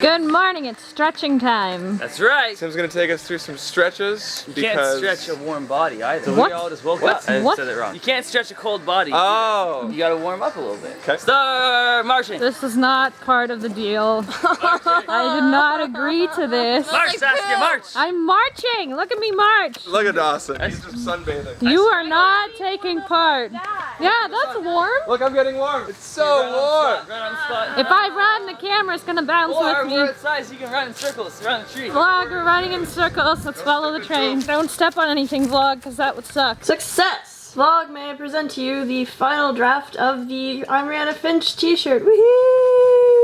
Good morning, it's stretching time. That's right. Tim's gonna take us through some stretches You because... can't stretch a warm body either. So What? we all just woke up and What? said it wrong. You can't stretch a cold body. Oh! You gotta warm up a little bit. Okay. Start marching. This is not part of the deal. I did not agree to this. March, Saskia, march. I'm marching! Look at me march! Look at Dawson. He's just sunbathing. You are not taking part. Yeah, that's warm. Look, I'm getting warm. It's so warm. Right on the spot. If I run, the camera's gonna bounce Or with we're me. outside so you can run in circles around the tree. Vlog, we're running in circles. Let's follow the train. Don't step on anything, vlog, because that would suck. Success! Vlog, may I present to you the final draft of the I'm Rianna Finch t-shirt. Woohoo!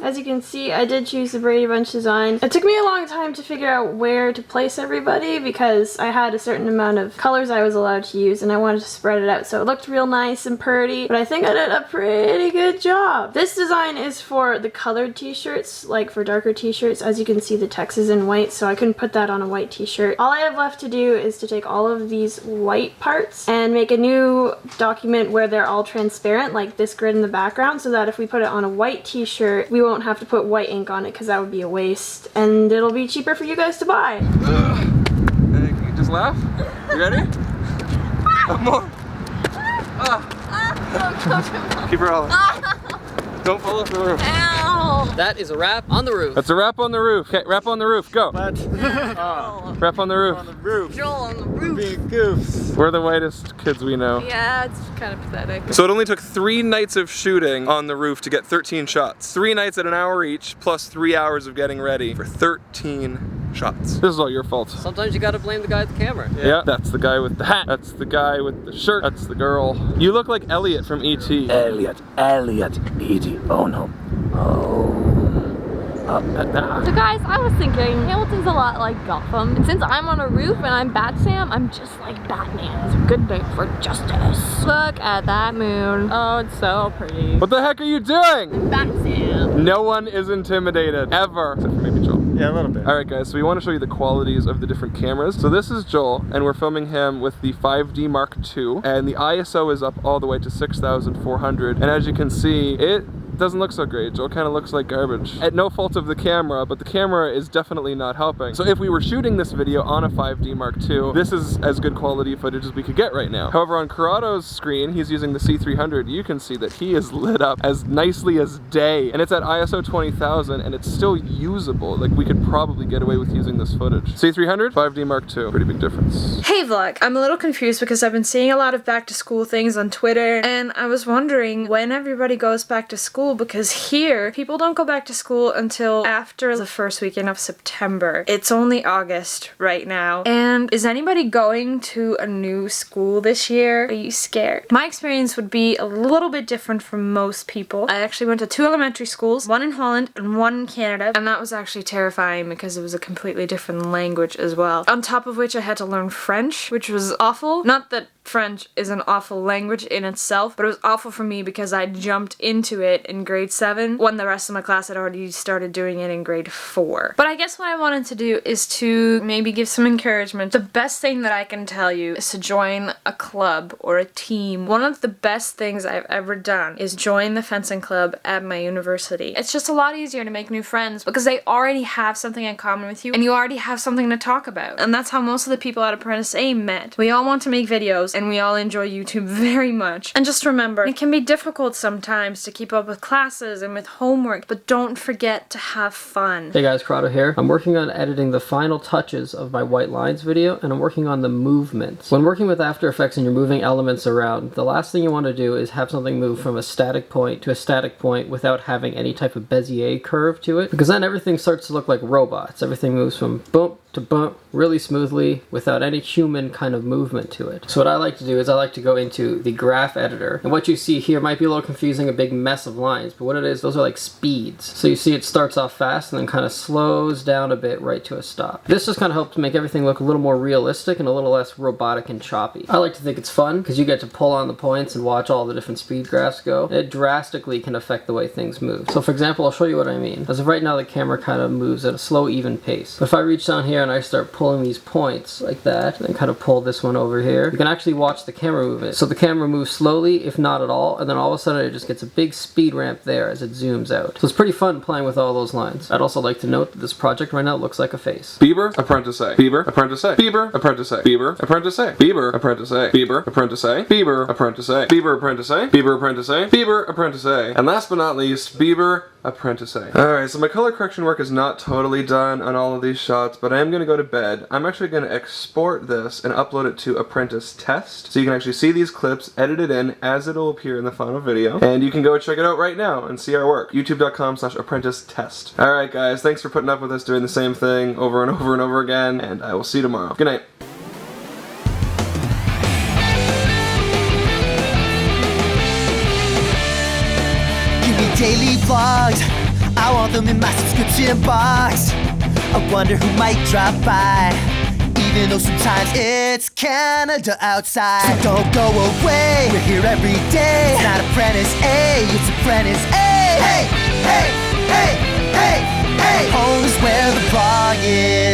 As you can see, I did choose the Brady Bunch design. It took me a long time to figure out where to place everybody because I had a certain amount of colors I was allowed to use and I wanted to spread it out so it looked real nice and pretty, but I think I did a pretty good job. This design is for the colored t-shirts, like for darker t-shirts. As you can see, the text is in white, so I couldn't put that on a white t-shirt. All I have left to do is to take all of these white parts and make a new document where they're all transparent, like this grid in the background, so that if we put it on a white t-shirt, we won't have to put white ink on it because that would be a waste, and it'll be cheaper for you guys to buy. Hey, can you just laugh? You ready? One more. Keep rolling. Don't fall off the roof. That is a wrap on the roof. That's a wrap on the roof. Okay, wrap on the roof. Go. What? Wrap on the roof. On the roof. Joel on the roof. Being goofs. We're the whitest kids we know. Yeah, it's kind of pathetic. So it only took 3 nights of shooting on the roof to get 13 shots. 3 nights at an hour each, plus 3 hours of getting ready for 13 shots. This is all your fault. Sometimes you gotta blame the guy at the camera. Yeah, that's the guy with the hat. That's the guy with the shirt. That's the girl. You look like Elliot from E.T. Elliot, E.T. Oh no. So guys, I was thinking Hamilton's a lot like Gotham, and since I'm on a roof and I'm Bat-Sam, I'm just like Batman. It's a good day for justice. Look at that moon. Oh, it's so pretty. What the heck are you doing? Bat-Sam. No one is intimidated, ever. Except for maybe Joel. Yeah, a little bit. Alright guys, so we want to show you the qualities of the different cameras. So this is Joel, and we're filming him with the 5D Mark II, and the ISO is up all the way to 6,400, and as you can see, it doesn't look so great. Joel kind of looks like garbage. At no fault of the camera, but the camera is definitely not helping. So if we were shooting this video on a 5D Mark II, this is as good quality footage as we could get right now. However, on Corrado's screen, he's using the C300, you can see that he is lit up as nicely as day. And it's at ISO 20,000 and it's still usable. Like, we could probably get away with using this footage. C300, 5D Mark II, pretty big difference. Hey vlog, I'm a little confused because I've been seeing a lot of back to school things on Twitter and I was wondering when everybody goes back to school, because here people don't go back to school until after the first weekend of September. It's only August right now. And is anybody going to a new school this year? Are you scared? My experience would be a little bit different from most people. I actually went to 2 elementary schools, one in Holland and one in Canada, and that was actually terrifying because it was a completely different language as well. On top of which I had to learn French, which was awful. Not that French is an awful language in itself, but it was awful for me because I jumped into it in grade 7 when the rest of my class had already started doing it in grade 4. But I guess what I wanted to do is to maybe give some encouragement. The best thing that I can tell you is to join a club or a team. One of the best things I've ever done is join the fencing club at my university. It's just a lot easier to make new friends because they already have something in common with you and you already have something to talk about. And that's how most of the people at ApprenticeA met. We all want to make videos and we all enjoy YouTube very much. And just remember, it can be difficult sometimes to keep up with classes and with homework, but don't forget to have fun. Hey guys, Corrado here. I'm working on editing the final touches of my white lines video, and I'm working on the movements. When working with After Effects and you're moving elements around, the last thing you want to do is have something move from a static point to a static point without having any type of Bezier curve to it, because then everything starts to look like robots. Everything moves from bump to bump really smoothly without any human kind of movement to it. So what I like to do is I like to go into the graph editor, and what you see here might be a little confusing, a big mess of lines, but what it is, those are like speeds. So you see it starts off fast and then kind of slows down a bit right to a stop. This just kind of helps make everything look a little more realistic and a little less robotic and choppy. I like to think it's fun because you get to pull on the points and watch all the different speed graphs go. It drastically can affect the way things move. So for example, I'll show you what I mean. As of right now, the camera kind of moves at a slow, even pace. But if I reach down here and I start pulling these points like that, and then kind of pull this one over here, you can actually watch the camera movement. So the camera moves slowly, if not at all, and then all of a sudden it just gets a big speed ramp there as it zooms out. So it's pretty fun playing with all those lines. I'd also like to note that this project right now looks like a face. Bieber, ApprenticeEh. Bieber, ApprenticeEh. Bieber, ApprenticeEh. Bieber, ApprenticeEh. Bieber, ApprenticeEh. Bieber, ApprenticeEh. Bieber, ApprenticeEh. Bieber, ApprenticeEh. Bieber, ApprenticeEh. Bieber, ApprenticeEh. And last but not least, Bieber, ApprenticeEh. Alright, so my color correction work is not totally done on all of these shots, but I am going to go to bed. I'm actually going to export this and upload it to Apprentice Test, so you can actually see these clips edited in as it'll appear in the final video, and you can go check it out right now and see our work. youtube.com/ApprenticeTest. Alright guys, thanks for putting up with us doing the same thing over and over and over again, and I will see you tomorrow. Good night. Daily vlogs, I want them in my subscription box. I wonder who might drop by, even though sometimes it's Canada outside. So don't go away, we're here every day. It's not ApprenticeA, it's ApprenticeA. Hey, hey, hey, hey, hey. Home is where the vlog is.